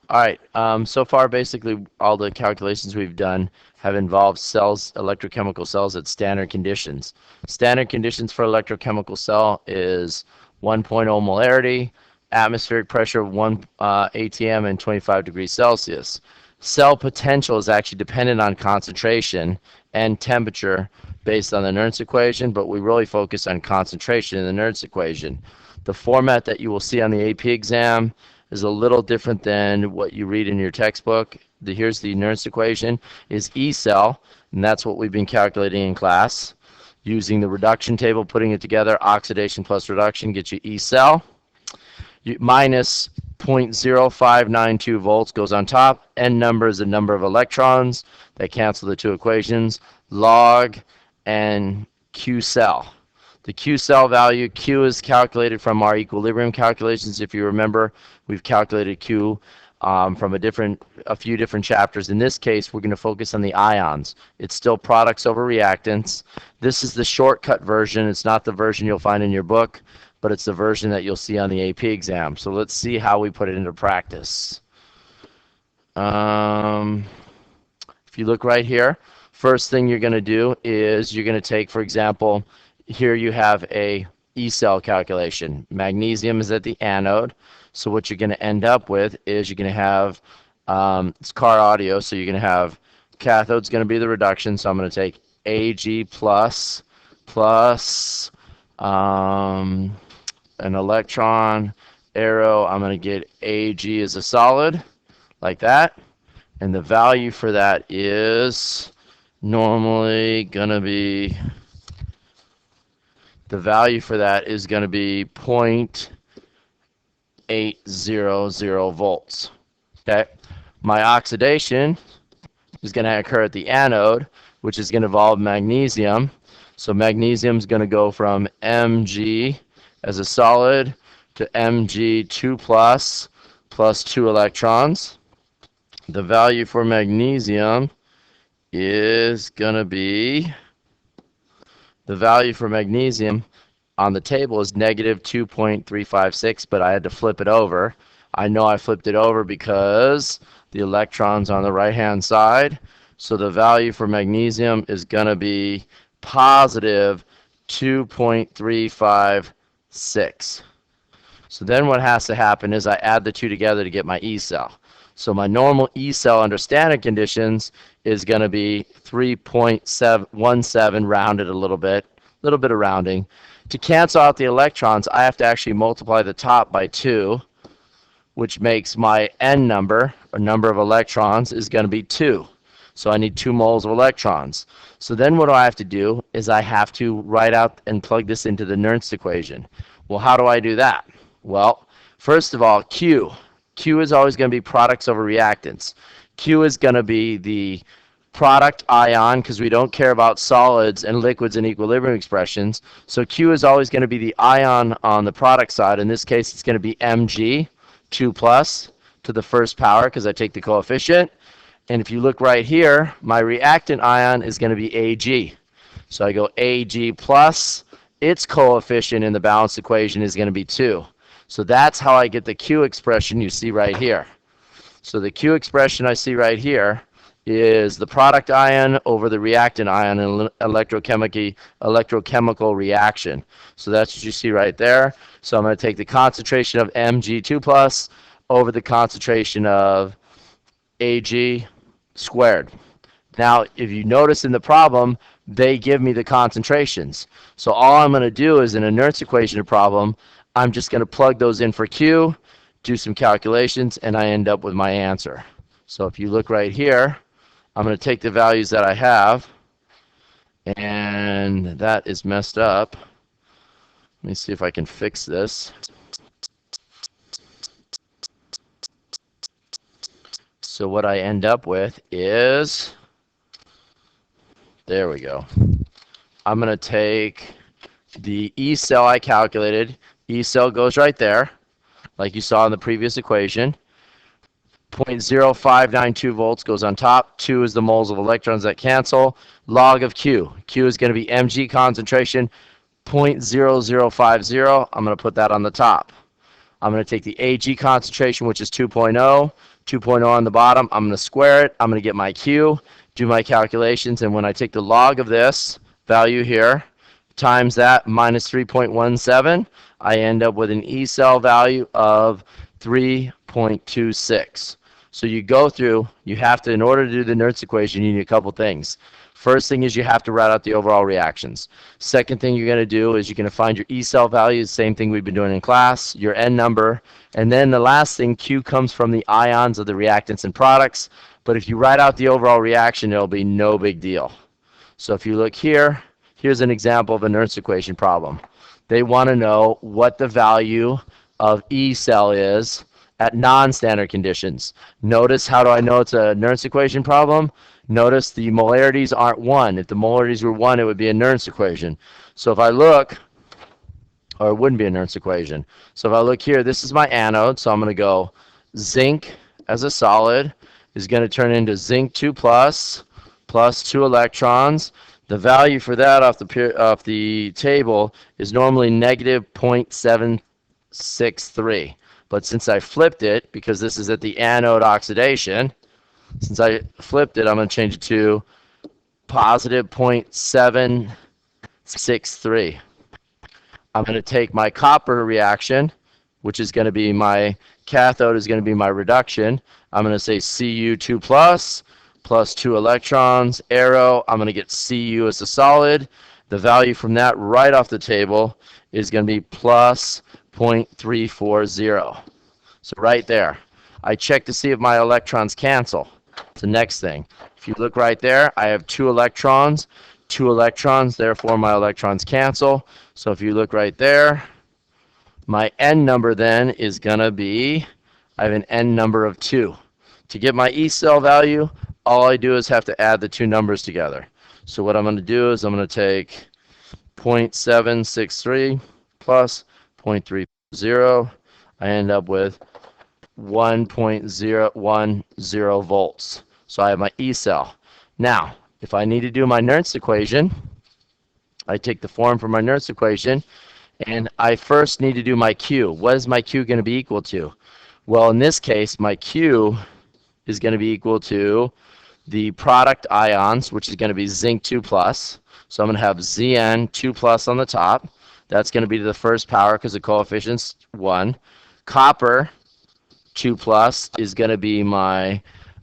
All right. So far, basically, all the calculations we've done have involved cells, electrochemical cells at standard conditions. Standard conditions for electrochemical cell is 1.0 molarity, atmospheric pressure of 1 atm, and 25 degrees Celsius. Cell potential is actually dependent on concentration and temperature based on the Nernst equation, but we really focus on concentration in the Nernst equation. The format that you will see on the AP exam is a little different than what you read in your textbook. Here's the Nernst equation, is E cell, and that's what we've been calculating in class. Using the reduction table, putting it together, oxidation plus reduction gets you E cell. Minus 0.0592 volts goes on top. N number is the number of electrons that cancel the two equations. Log and Q cell. The Q cell value, Q is calculated from our equilibrium calculations. If you remember, we've calculated Q from a few different chapters. In this case, we're going to focus on the ions. It's still products over reactants. This is the shortcut version. It's not the version you'll find in your book, but it's the version that you'll see on the AP exam. So let's see how we put it into practice. If you look right here, first thing you're going to do is you're going to take, for example, here you have a E cell calculation. Magnesium is at the anode. So what you're going to end up with is you're going to have, it's car audio, so you're going to have cathode's going to be the reduction. So I'm going to take Ag plus an electron arrow. I'm going to get Ag as a solid, like that. And the value for that is normally going to be, the value for that is going to be 0.800 volts. Okay. My oxidation is going to occur at the anode, which is going to involve magnesium. So magnesium is going to go from Mg as a solid to Mg2 plus 2 electrons. The value for magnesium is going to be, the value for magnesium on the table is negative 2.356, but I had to flip it over. I know I flipped it over because the electron's on the right-hand side. So the value for magnesium is going to be positive 2.356. So then what has to happen is I add the two together to get my E cell. So my normal E cell under standard conditions is going to be 3.17 rounded a little bit of rounding. To cancel out the electrons, I have to actually multiply the top by 2, which makes my N number, or number of electrons, is going to be 2. So I need 2 moles of electrons. So then what do I have to do is I have to write out and plug this into the Nernst equation. Well, how do I do that? Well, first of all, Q is always going to be products over reactants. Q is going to be the product ion, because we don't care about solids and liquids and equilibrium expressions. So Q is always going to be the ion on the product side. In this case, it's going to be Mg, 2 plus, to the first power, because I take the coefficient. And if you look right here, my reactant ion is going to be Ag. So I go Ag plus, its coefficient in the balanced equation is going to be 2. So that's how I get the Q expression you see right here. So the Q expression I see right here is the product ion over the reactant ion in an electrochemical reaction. So that's what you see right there. So I'm going to take the concentration of Mg2 plus over the concentration of Ag squared. Now, if you notice in the problem, they give me the concentrations. So all I'm going to do is in a Nernst equation problem, I'm just going to plug those in for Q, do some calculations, and I end up with my answer. So if you look right here, I'm going to take the values that I have, and that is messed up. Let me see if I can fix this. So what I end up with is, there we go. I'm going to take the E cell I calculated. E cell goes right there, like you saw in the previous equation. 0.0592 volts goes on top. 2 is the moles of electrons that cancel. Log of Q. Q is going to be Mg concentration, 0.0050. I'm going to put that on the top. I'm going to take the Ag concentration, which is 2.0, 2.0 on the bottom. I'm going to square it. I'm going to get my Q, do my calculations, and when I take the log of this value here, times that minus 3.17, I end up with an E cell value of 3.26. So you go through, you have to, in order to do the Nerst equation, you need a couple things. First thing is you have to write out the overall reactions. Second thing you're going to do is you're going to find your E cell values, same thing we've been doing in class, your N number, and then the last thing, Q, comes from the ions of the reactants and products. But if you write out the overall reaction, it'll be no big deal. So if you look here, here's an example of a Nerst equation problem. They want to know what the value of E cell is at non-standard conditions. Notice, how do I know it's a Nerst equation problem? Notice the molarities aren't 1. If the molarities were 1, it would be a Nerst equation. So if I look, or it wouldn't be a Nerst equation. So if I look here, this is my anode, so I'm going to go zinc as a solid is going to turn into zinc 2 plus 2 electrons. The value for that off the table is normally negative 0.763. But since I flipped it, because this is at the anode oxidation, since I flipped it, I'm going to change it to positive 0.763. I'm going to take my copper reaction, which is going to be my cathode, is going to be my reduction. I'm going to say Cu2 plus 2 electrons, arrow. I'm going to get Cu as a solid. The value from that right off the table is going to be plus 0.340. So right there, I check to see if my electrons cancel. It's the next thing. If you look right there, I have 2 electrons, therefore my electrons cancel. So if you look right there, my N number then is going to be, I have an N number of 2. To get my E cell value, all I do is have to add the 2 numbers together. So what I'm going to do is I'm going to take 0.763 plus 0.30. I end up with 1.010 volts. So I have my E cell. Now, if I need to do my Nerst equation, I take the form for my Nerst equation, and I first need to do my Q. What is my Q going to be equal to? Well, in this case, my Q is going to be equal to the product ions, which is going to be zinc 2 plus. So I'm going to have Zn 2 plus on the top. That's going to be to the first power because the coefficient's 1. Copper 2 plus is going to be my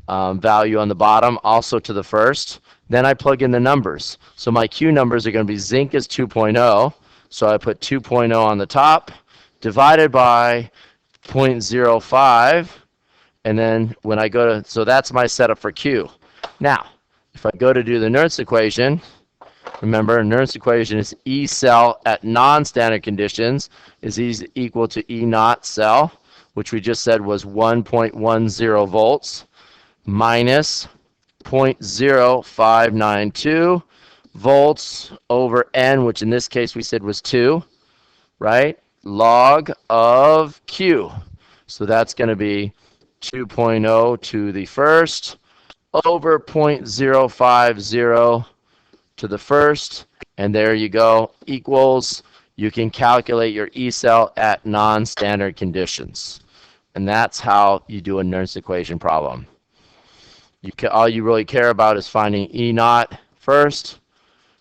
value on the bottom, also to the first. Then I plug in the numbers. So my Q numbers are going to be zinc is 2.0. So I put 2.0 on the top, divided by 0.05. And then when I go to, so that's my setup for Q. Now, if I go to do the Nerst equation, remember, Nerst equation is E cell at non-standard conditions is equal to E naught cell, which we just said was 1.10 volts, minus 0.0592 volts over N, which in this case we said was 2, right? Log of Q. So that's going to be 2.0 to the first over 0.050 to the first, and there you go, equals, you can calculate your E cell at non-standard conditions. And that's how you do a Nerst equation problem. All you really care about is finding E naught first,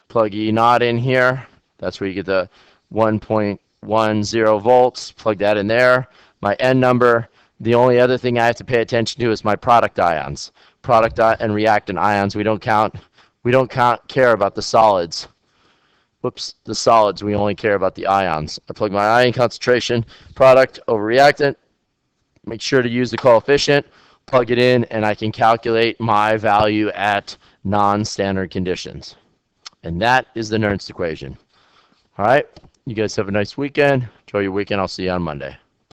plug E naught in here, that's where you get the 1.10 volts, plug that in there. My N number, the only other thing I have to pay attention to is my product ions. Product and reactant ions, we don't care about the solids. Whoops, the solids, we only care about the ions. I plug my ion concentration, product over reactant, make sure to use the coefficient, plug it in, and I can calculate my value at non-standard conditions. And that is the Nerst equation. All right, you guys have a nice weekend. Enjoy your weekend. I'll see you on Monday.